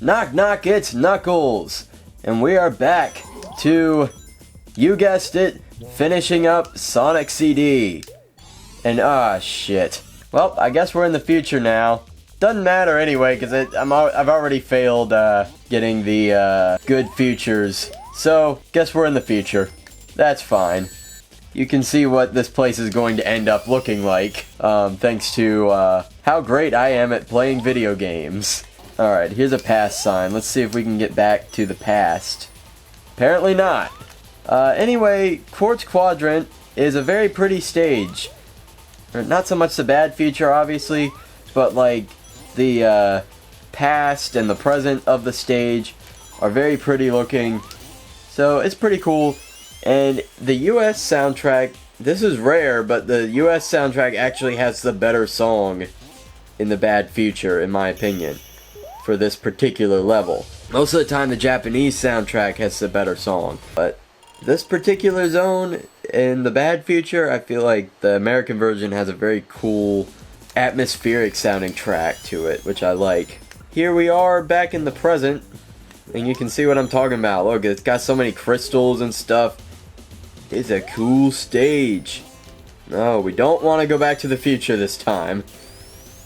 Knock knock, it's Knuckles! And we are back to, you guessed it, finishing up Sonic CD. And shit. Well, I guess we're in the future now. Doesn't matter anyway, because I've already failed getting the good futures. So, guess we're in the future. That's fine. You can see what this place is going to end up looking like, thanks to how great I am at playing video games. Alright, here's a past sign. Let's see if we can get back to the past. Apparently not. Anyway, Quartz Quadrant is a very pretty stage. Not so much the bad future, obviously, but like the past and the present of the stage are very pretty looking. So it's pretty cool. And the US soundtrack, this is rare, but the US soundtrack actually has the better song in the bad future, in my opinion, for this particular level. Most of the time the Japanese soundtrack has the better song, but this particular zone in the bad future, I feel like the American version has a very cool atmospheric sounding track to it, which I like. Here we are back in the present, and you can see what I'm talking about. Look, it's got so many crystals and stuff. It's a cool stage. No, we don't want to go back to the future this time.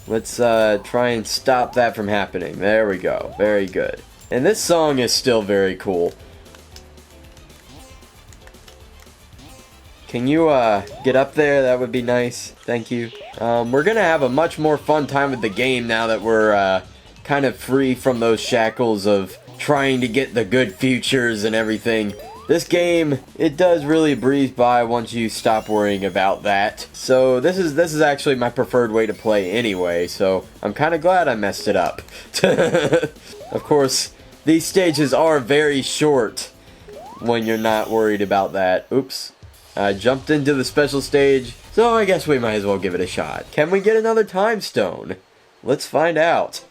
Let's try and stop that from happening. There we go. Very good. And this song is still very cool. Can you get up there? That would be nice. Thank you. We're gonna have a much more fun time with the game now that we're kind of free from those shackles of trying to get the good futures and everything. This game, it does really breeze by once you stop worrying about that. So this is actually my preferred way to play anyway, so I'm kind of glad I messed it up. Of course, these stages are very short when you're not worried about that. Oops. I jumped into the special stage, so I guess we might as well give it a shot. Can we get another time stone? Let's find out.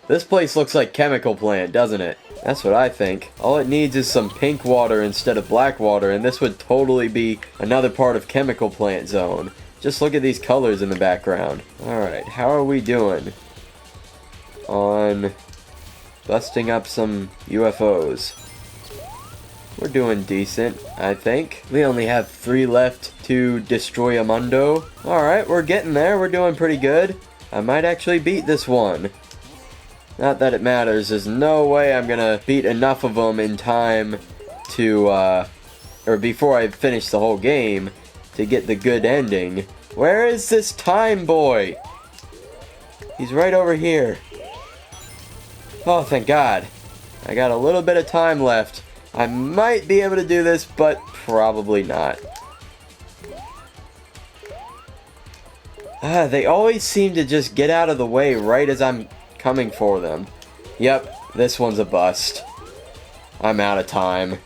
This place looks like Chemical Plant, doesn't it? That's what I think. All it needs is some pink water instead of black water, and this would totally be another part of Chemical Plant Zone. Just look at these colors in the background. Alright, how are we doing on busting up some UFOs? We're doing decent, I think. We only have 3 left to destroy a mundo. Alright, we're getting there. We're doing pretty good. I might actually beat this one. Not that it matters. There's no way I'm gonna beat enough of them in time to, or before I finish the whole game, to get the good ending. Where is this time boy? He's right over here. Oh, thank God. I got a little bit of time left. I might be able to do this, but probably not. They always seem to just get out of the way right as I'm coming for them. Yep, this one's a bust. I'm out of time.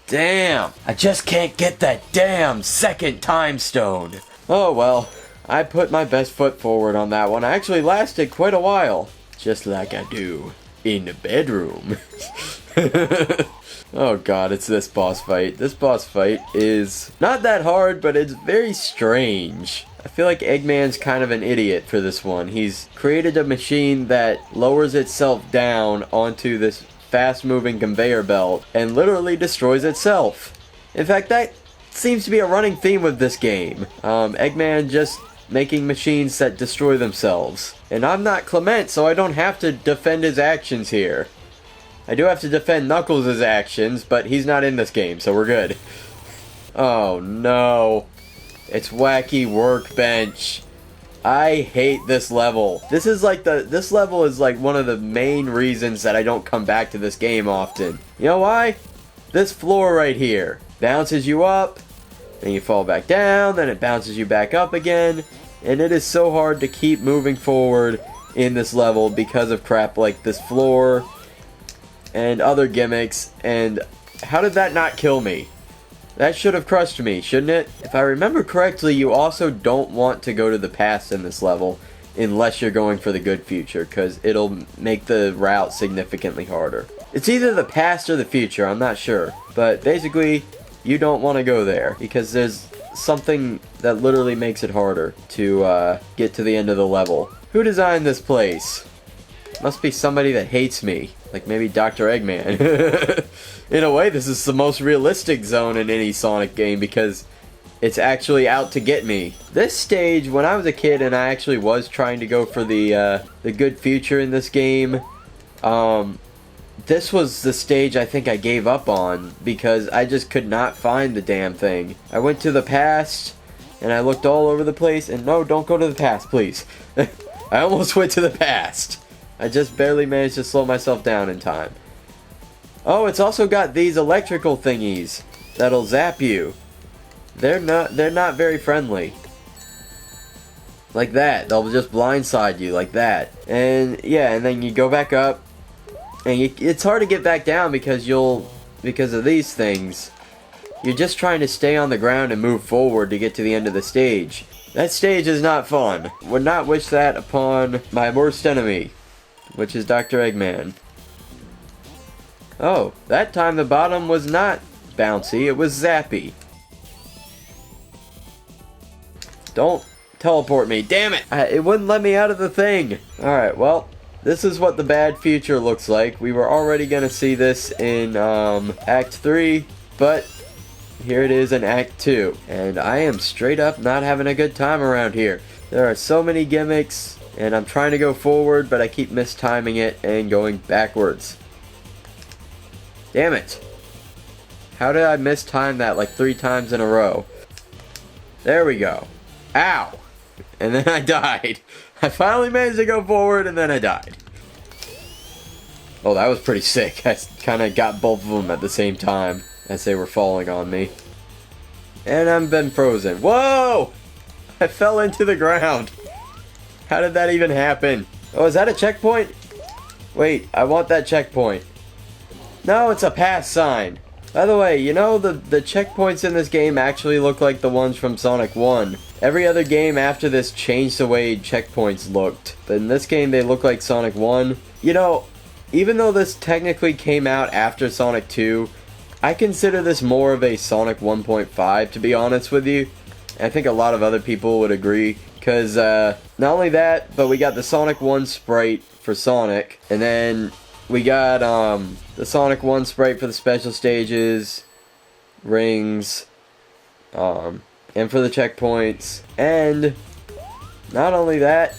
Damn! I just can't get that damn second time stone. Oh well, I put my best foot forward on that one. I actually lasted quite a while. Just like I do in the bedroom. Oh god, it's this boss fight. This boss fight is not that hard, but it's very strange. I feel like Eggman's kind of an idiot for this one. He's created a machine that lowers itself down onto this fast-moving conveyor belt and literally destroys itself. In fact, that seems to be a running theme with this game. Eggman just making machines that destroy themselves. And I'm not Clement, so I don't have to defend his actions here. I do have to defend Knuckles' actions, but he's not in this game, so we're good. Oh no. It's Wacky Workbench. I hate this level. This level is like one of the main reasons that I don't come back to this game often. You know why? This floor right here bounces you up, then you fall back down, then it bounces you back up again, and it is so hard to keep moving forward in this level because of crap like this floor and other gimmicks. And how did that not kill me? That should have crushed me, shouldn't it? If I remember correctly, you also don't want to go to the past in this level unless you're going for the good future, because it'll make the route significantly harder. It's either the past or the future, I'm not sure. But basically, you don't want to go there, because there's something that literally makes it harder to get to the end of the level. Who designed this place? Must be somebody that hates me. Like maybe Dr. Eggman. In a way, this is the most realistic zone in any Sonic game because it's actually out to get me. This stage, when I was a kid and I actually was trying to go for the good future in this game, this was the stage I think I gave up on because I just could not find the damn thing. I went to the past and I looked all over the place, and no, don't go to the past, please. I almost went to the past. I just barely managed to slow myself down in time. Oh, it's also got these electrical thingies that'll zap you. They're not very friendly. Like that. They'll just blindside you like that. And yeah, and then you go back up, and it's hard to get back down because of these things. You're just trying to stay on the ground and move forward to get to the end of the stage. That stage is not fun. Would not wish that upon my worst enemy, which is Dr. Eggman. Oh, that time the bottom was not bouncy, it was zappy. Don't teleport me, damn it! It wouldn't let me out of the thing. Alright, well, this is what the bad future looks like. We were already gonna see this in Act 3, but here it is in Act 2. And I am straight up not having a good time around here. There are so many gimmicks, and I'm trying to go forward, but I keep mistiming it and going backwards. Damn it. How did I mistime that like 3 times in a row? There we go. Ow! And then I died. I finally managed to go forward, and then I died. Oh, that was pretty sick. I kind of got both of them at the same time as they were falling on me. And I've been frozen. Whoa! I fell into the ground. How did that even happen? Oh, is that a checkpoint? Wait, I want that checkpoint. No, it's a pass sign. By the way, you know, the checkpoints in this game actually look like the ones from Sonic 1. Every other game after this changed the way checkpoints looked. But in this game, they look like Sonic 1. You know, even though this technically came out after Sonic 2, I consider this more of a Sonic 1.5, to be honest with you. I think a lot of other people would agree. Because, not only that, but we got the Sonic 1 sprite for Sonic. And then we got, the Sonic 1 sprite for the special stages, rings, and for the checkpoints. And, not only that,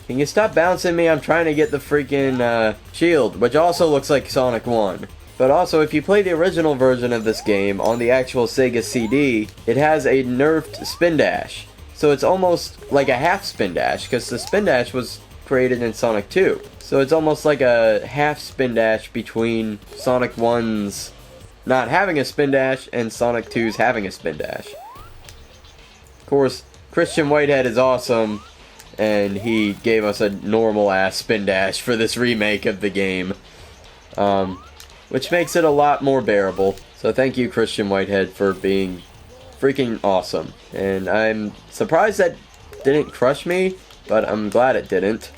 can you stop bouncing me? I'm trying to get the freaking, shield, which also looks like Sonic 1. But also, if you play the original version of this game on the actual Sega CD, it has a nerfed spin dash. So it's almost like a half spin dash, because the spin dash was created in Sonic 2. So it's almost like a half spin dash between Sonic 1's not having a spin dash and Sonic 2's having a spin dash. Of course, Christian Whitehead is awesome, and he gave us a normal ass spin dash for this remake of the game. Which makes it a lot more bearable. So thank you, Christian Whitehead, for being freaking awesome. And I'm surprised that didn't crush me, but I'm glad it didn't.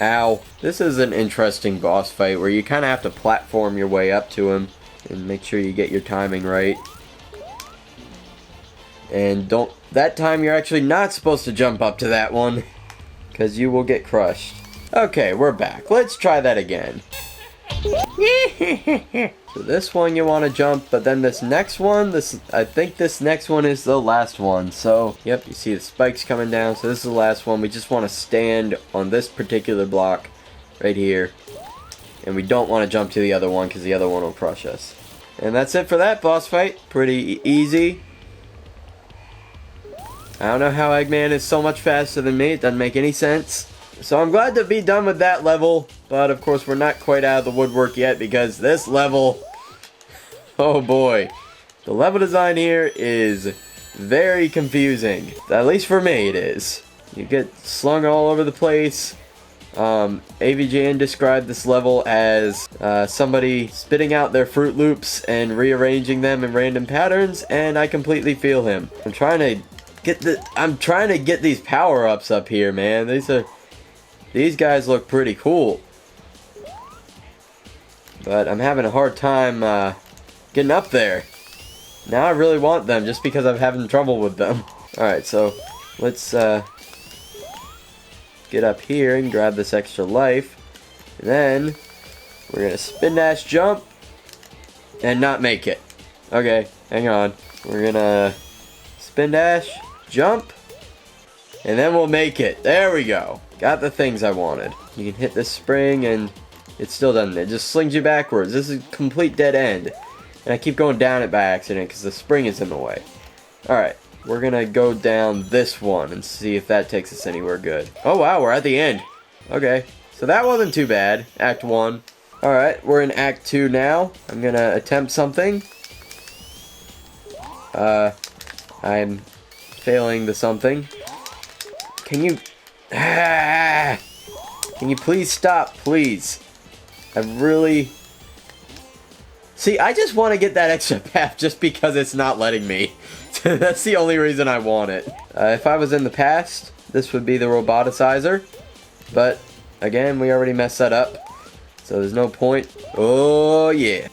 Ow. This is an interesting boss fight where you kind of have to platform your way up to him and make sure you get your timing right. And that time you're actually not supposed to jump up to that one, because you will get crushed. Okay, we're back. Let's try that again. So this one you want to jump, but then this next one, I think this next one is the last one. So, yep, you see the spikes coming down, so this is the last one. We just want to stand on this particular block right here. And we don't want to jump to the other one, because the other one will crush us. And that's it for that boss fight. Pretty easy. I don't know how Eggman is so much faster than me. It doesn't make any sense. So I'm glad to be done with that level, but of course we're not quite out of the woodwork yet, because this level, oh boy, the level design here is very confusing. At least for me it is. You get slung all over the place. AVGN described this level as somebody spitting out their Fruit Loops and rearranging them in random patterns, and I completely feel him. I'm trying to get these power-ups up here, man. These guys look pretty cool. But I'm having a hard time getting up there. Now I really want them just because I'm having trouble with them. Alright, so let's get up here and grab this extra life. And then we're gonna spin dash jump and not make it. Okay, hang on. We're gonna spin dash, jump, and then we'll make it. There we go. Got the things I wanted. You can hit this spring and it still doesn't. It just slings you backwards. This is a complete dead end. And I keep going down it by accident because the spring is in the way. Alright, we're gonna go down this one and see if that takes us anywhere good. Oh wow, we're at the end. Okay, so that wasn't too bad. Act 1. Alright, we're in Act 2 now. I'm gonna attempt something. I'm failing the something. Can you... Can you please stop, please? I really... See, I just want to get that extra path just because it's not letting me. That's the only reason I want it. If I was in the past, this would be the roboticizer. But, again, we already messed that up. So there's no point. Oh, yeah.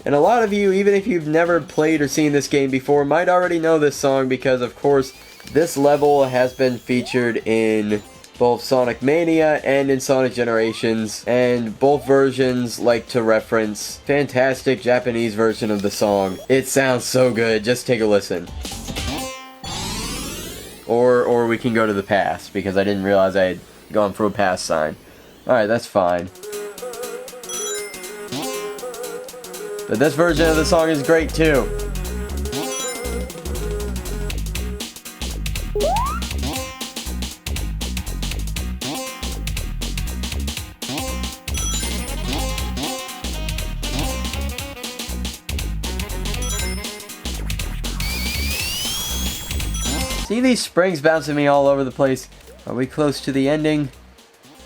And a lot of you, even if you've never played or seen this game before, might already know this song because, of course, this level has been featured in both Sonic Mania and in Sonic Generations, and both versions like to reference fantastic Japanese version of the song. It sounds so good, just take a listen. Or we can go to the past, because I didn't realize I had gone for a pass sign. Alright, that's fine. But this version of the song is great too. See these springs bouncing me all over the place? Are we close to the ending?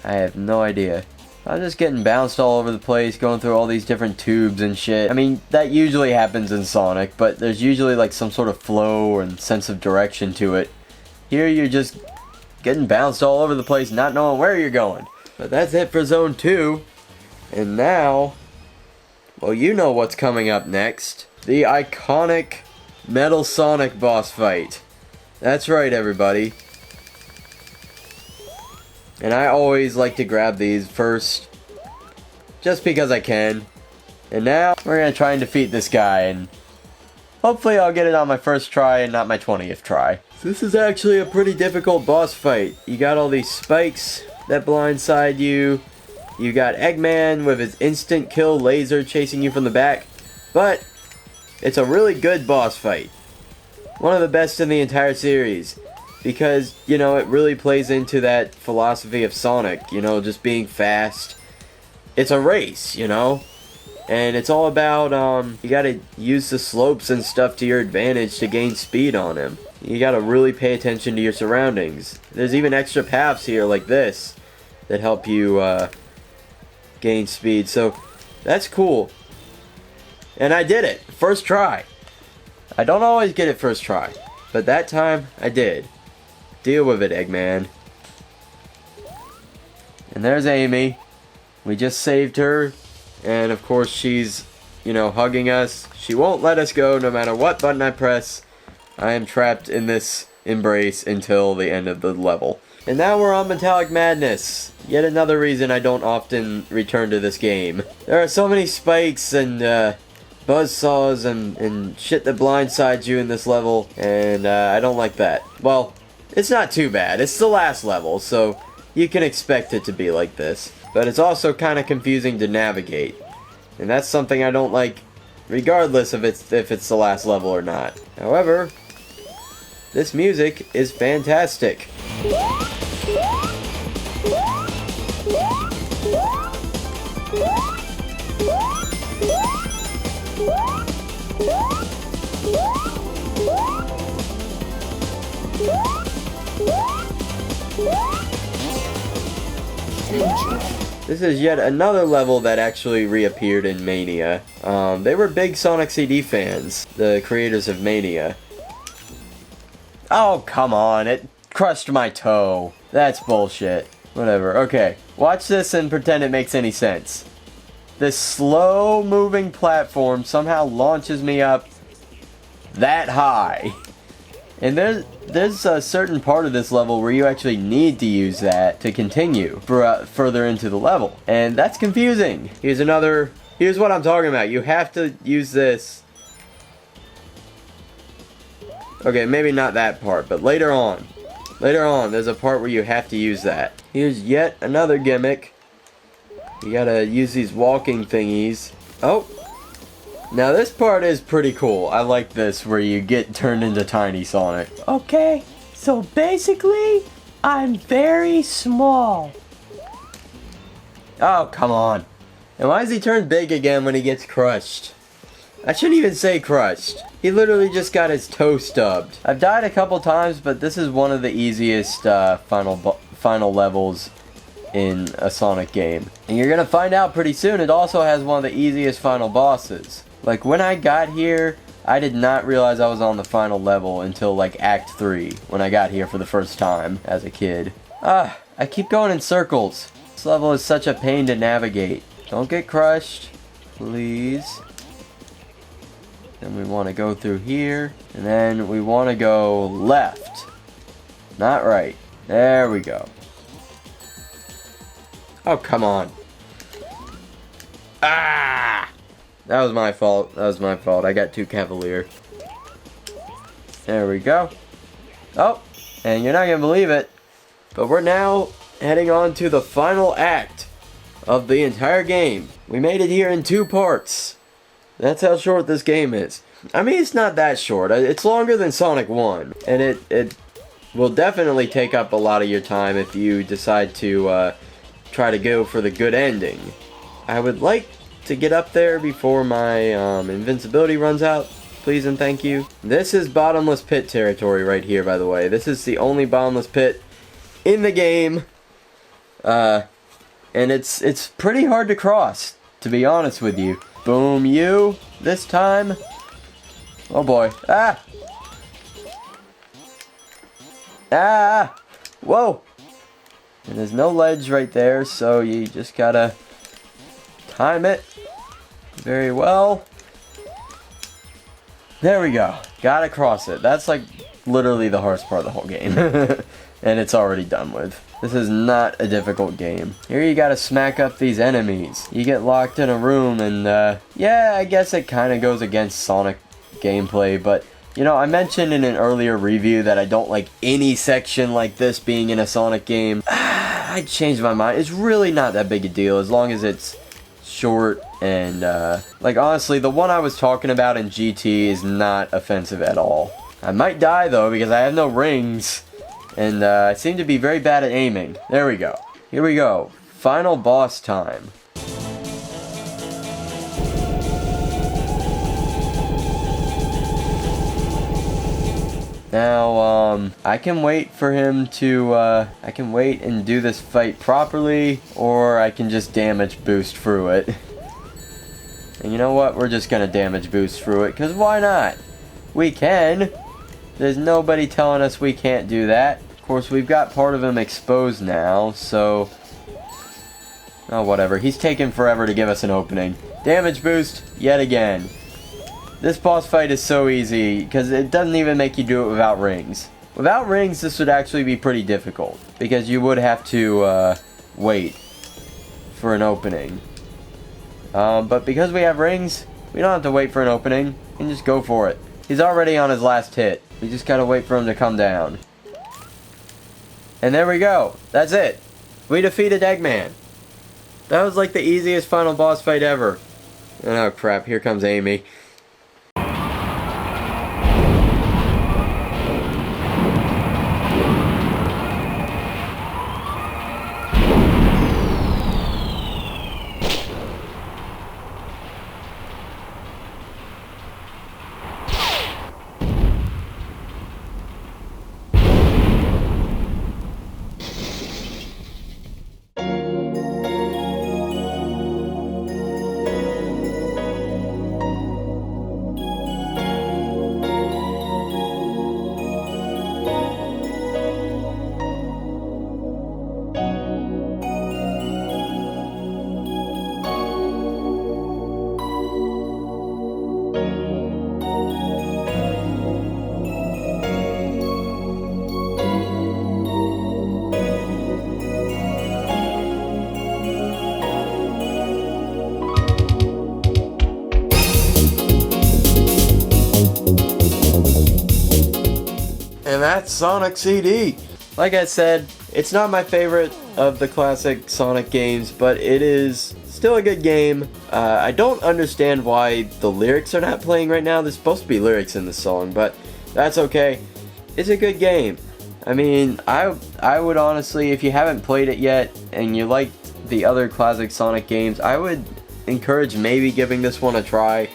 I have no idea. I'm just getting bounced all over the place, going through all these different tubes and shit. I mean, that usually happens in Sonic, but there's usually like some sort of flow and sense of direction to it. Here you're just getting bounced all over the place, not knowing where you're going. But that's it for Zone 2. And now, well, you know what's coming up next. The iconic Metal Sonic boss fight. That's right, everybody. And I always like to grab these first, just because I can. And now, we're going to try and defeat this guy, and hopefully I'll get it on my first try and not my 20th try. This is actually a pretty difficult boss fight. You got all these spikes that blindside you. You got Eggman with his instant kill laser chasing you from the back. But, it's a really good boss fight. One of the best in the entire series. Because, you know, it really plays into that philosophy of Sonic, you know, just being fast. It's a race, you know? And it's all about, you gotta use the slopes and stuff to your advantage to gain speed on him. You gotta really pay attention to your surroundings. There's even extra paths here like this that help you, gain speed. So, that's cool. And I did it. First try. I don't always get it first try. But that time, I did. Deal with it, Eggman. And there's Amy. We just saved her. And of course she's, you know, hugging us. She won't let us go no matter what button I press. I am trapped in this embrace until the end of the level. And now we're on Metallic Madness. Yet another reason I don't often return to this game. There are so many spikes and buzzsaws and shit that blindsides you in this level. And I don't like that. Well, it's not too bad. It's the last level, so you can expect it to be like this. But it's also kind of confusing to navigate. And that's something I don't like, regardless of if it's the last level or not. However, this music is fantastic. This is yet another level that actually reappeared in Mania. They were big Sonic CD fans, the creators of Mania. Oh, come on, it crushed my toe. That's bullshit. Whatever, okay. Watch this and pretend it makes any sense. this slow moving platform somehow launches me up that high. And there's a certain part of this level where you actually need to use that to continue further into the level. And that's confusing. Here's what I'm talking about. You have to use this. Okay, maybe not that part, but later on. Later on, there's a part where you have to use that. Here's yet another gimmick. You gotta use these walking thingies. Oh! Now this part is pretty cool. I like this, where you get turned into Tiny Sonic. Okay, so basically, I'm very small. Oh, come on. And why does he turn big again when he gets crushed? I shouldn't even say crushed. He literally just got his toe stubbed. I've died a couple times, but this is one of the easiest final levels in a Sonic game. And you're gonna find out pretty soon, it also has one of the easiest final bosses. Like, when I got here, I did not realize I was on the final level until, like, Act 3, when I got here for the first time as a kid. I keep going in circles. This level is such a pain to navigate. Don't get crushed, please. Then we want to go through here, and then we want to go left. Not right. There we go. Oh, come on. Ah! That was my fault. That was my fault. I got too cavalier. There we go. Oh, and you're not going to believe it, but we're now heading on to the final act of the entire game. We made it here in 2 parts. That's how short this game is. I mean, it's not that short. It's longer than Sonic 1. And it will definitely take up a lot of your time if you decide to try to go for the good ending. I would like to get up there before my invincibility runs out. Please and thank you. This is bottomless pit territory right here, by the way. This is the only bottomless pit in the game. And it's pretty hard to cross, to be honest with you. Boom, you. This time. Oh boy. Ah! Ah! Whoa! And there's no ledge right there, so you just gotta time it very well. There we go. Gotta cross it. That's like literally the hardest part of the whole game. And it's already done with. This is not a difficult game. Here you gotta smack up these enemies. You get locked in a room and yeah, I guess it kinda goes against Sonic gameplay, but you know, I mentioned in an earlier review that I don't like any section like this being in a Sonic game. I changed my mind. It's really not that big a deal as long as it's short and like honestly, the one I was talking about in GT is not offensive at all. I might die though because I have no rings. And I seem to be very bad at aiming. There we go. Here we go. Final boss time. Now, I can wait for him to, I can wait and do this fight properly, or I can just damage boost through it. And you know what? We're just gonna damage boost through it, because why not? We can. There's nobody telling us we can't do that. Of course, we've got part of him exposed now, so... oh, whatever. He's taking forever to give us an opening. Damage boost, yet again. This boss fight is so easy, because it doesn't even make you do it without rings. Without rings, this would actually be pretty difficult, because you would have to, wait for an opening. But because we have rings, we don't have to wait for an opening. We can just go for it. He's already on his last hit. We just gotta wait for him to come down. And there we go. That's it. We defeated Eggman. That was like the easiest final boss fight ever. Oh crap, here comes Amy. And that's Sonic CD. Like I said, it's not my favorite of the classic Sonic games, but it is still a good game. I don't understand why the lyrics are not playing right now. There's supposed to be lyrics in the song, but that's okay. It's a good game. I mean, I would honestly, if you haven't played it yet and you like the other classic Sonic games, I would encourage maybe giving this one a try.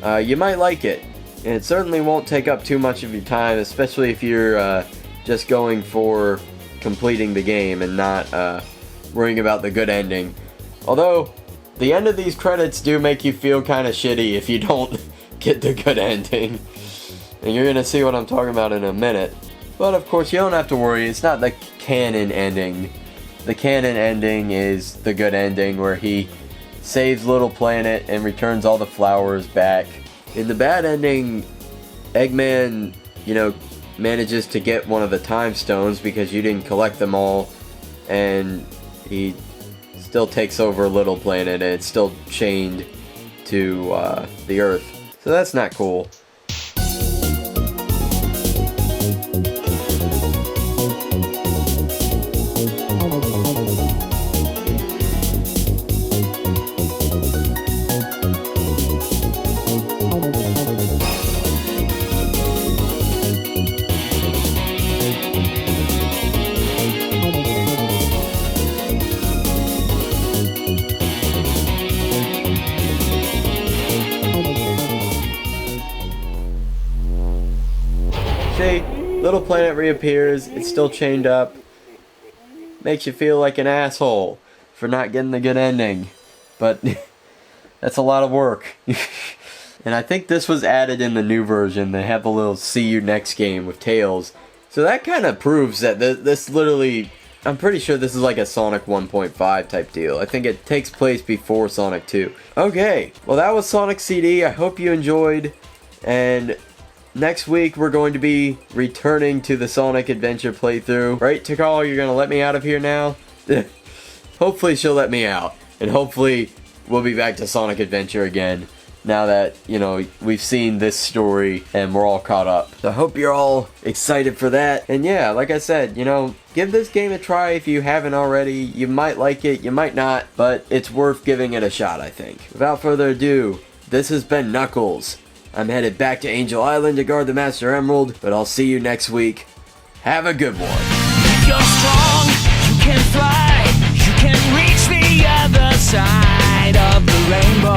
You might like it, and it certainly won't take up too much of your time, especially if you're just going for completing the game and not worrying about the good ending. Although, the end of these credits do make you feel kind of shitty if you don't get the good ending. And you're gonna see what I'm talking about in a minute. But of course, you don't have to worry, it's not the canon ending. The canon ending is the good ending where he saves Little Planet and returns all the flowers back. In the bad ending, Eggman, you know, manages to get one of the time stones because you didn't collect them all, and he still takes over Little Planet and it's still chained to the Earth. So that's not cool. See, Little Planet reappears, it's still chained up. Makes you feel like an asshole for not getting the good ending. But that's a lot of work. And I think this was added in the new version. They have the little see you next game with Tails. So that kind of proves that this literally, I'm pretty sure this is like a Sonic 1.5 type deal. I think it takes place before Sonic 2. Okay, well that was Sonic CD. I hope you enjoyed. And next week we're going to be returning to the Sonic Adventure playthrough. Right, Takal, you're going to let me out of here now? Hopefully she'll let me out. And hopefully we'll be back to Sonic Adventure again. Now that, you know, we've seen this story and we're all caught up. So I hope you're all excited for that. And yeah, like I said, you know, give this game a try if you haven't already. You might like it, you might not, but it's worth giving it a shot, I think. Without further ado, this has been Knuckles. I'm headed back to Angel Island to guard the Master Emerald, but I'll see you next week. Have a good one. If you're strong, you can fly, you can reach the other side of the rainbow.